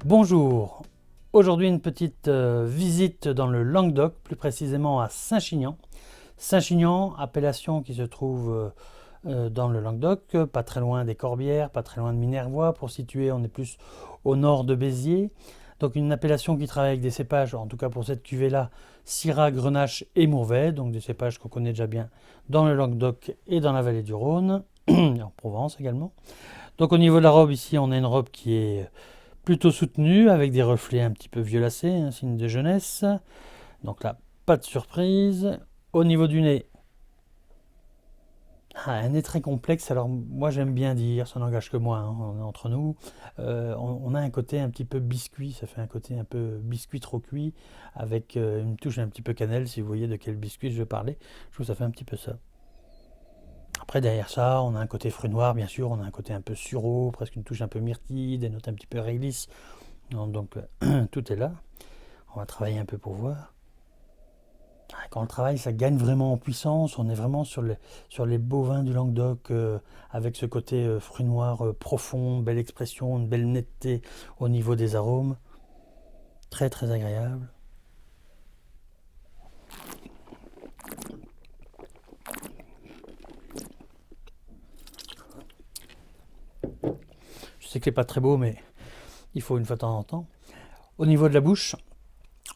Bonjour, aujourd'hui une petite visite dans le Languedoc, plus précisément à Saint-Chinian. Saint-Chinian, appellation qui se trouve dans le Languedoc, pas très loin des Corbières, pas très loin de Minervois. Pour situer, on est plus au nord de Béziers. Donc une appellation qui travaille avec des cépages, en tout cas pour cette cuvée-là, Syrah, Grenache et Mourvèdre, donc des cépages qu'on connaît déjà bien dans le Languedoc et dans la vallée du Rhône, et en Provence également. Donc au niveau de la robe, ici on a une robe qui est plutôt soutenue, avec des reflets un petit peu violacés, un signe de jeunesse. Donc là, pas de surprise. Au niveau du nez, un nez très complexe. Alors moi j'aime bien dire, ça n'engage que moi, hein, on est entre nous, on a un côté un petit peu biscuit, ça fait un côté un peu biscuit trop cuit, avec une touche un petit peu cannelle, si vous voyez de quel biscuit je veux parler. Je trouve que ça fait un petit peu ça. Après, derrière ça, on a un côté fruit noir, bien sûr, on a un côté un peu sureau, presque une touche un peu myrtille, des notes un petit peu réglisse. Donc tout est là. On va travailler un peu pour voir. Quand on travaille, ça gagne vraiment en puissance. On est vraiment sur les beaux vins du Languedoc, avec ce côté fruit noir profond, belle expression, une belle netteté au niveau des arômes. Très très agréable. Je sais que c'est pas très beau, mais il faut une fois de temps en temps. Au niveau de la bouche,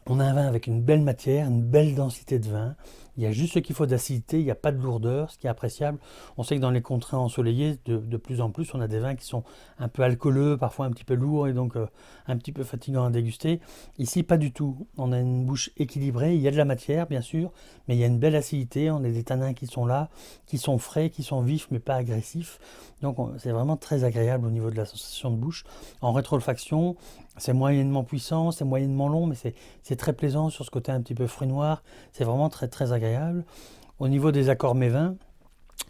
on a un vin avec une belle matière, une belle densité de vin. Il y a juste ce qu'il faut d'acidité, il n'y a pas de lourdeur, ce qui est appréciable. On sait que dans les contrées ensoleillées, de plus en plus, on a des vins qui sont un peu alcooleux, parfois un petit peu lourds et donc un petit peu fatigants à déguster. Ici, pas du tout. On a une bouche équilibrée, il y a de la matière, bien sûr, mais il y a une belle acidité. On a des tanins qui sont là, qui sont frais, qui sont vifs, mais pas agressifs. Donc c'est vraiment très agréable au niveau de la sensation de bouche. En rétroolfaction, c'est moyennement puissant, c'est moyennement long, mais c'est très plaisant sur ce côté un petit peu fruit noir. C'est vraiment très très agréable. Au niveau des accords mets-vins,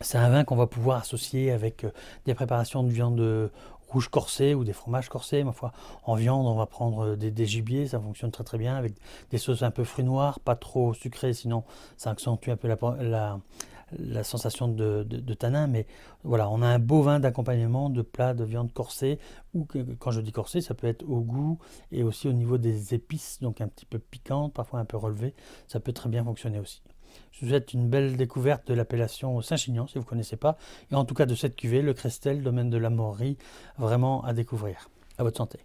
c'est un vin qu'on va pouvoir associer avec des préparations de viande rouge corsée ou des fromages corsés. Ma foi, en viande, on va prendre des gibiers, ça fonctionne très très bien avec des sauces un peu fruits noirs, pas trop sucrées, sinon ça accentue un peu la sensation de tanin. Mais voilà, on a un beau vin d'accompagnement de plats de viande corsée, ou quand je dis corsée, ça peut être au goût et aussi au niveau des épices, donc un petit peu piquantes, parfois un peu relevées. Ça peut très bien fonctionner aussi. Je vous souhaite une belle découverte de l'appellation Saint-Chinian, si vous ne connaissez pas, et en tout cas de cette cuvée, le Crestel, domaine de la Morrie, vraiment à découvrir. À votre santé.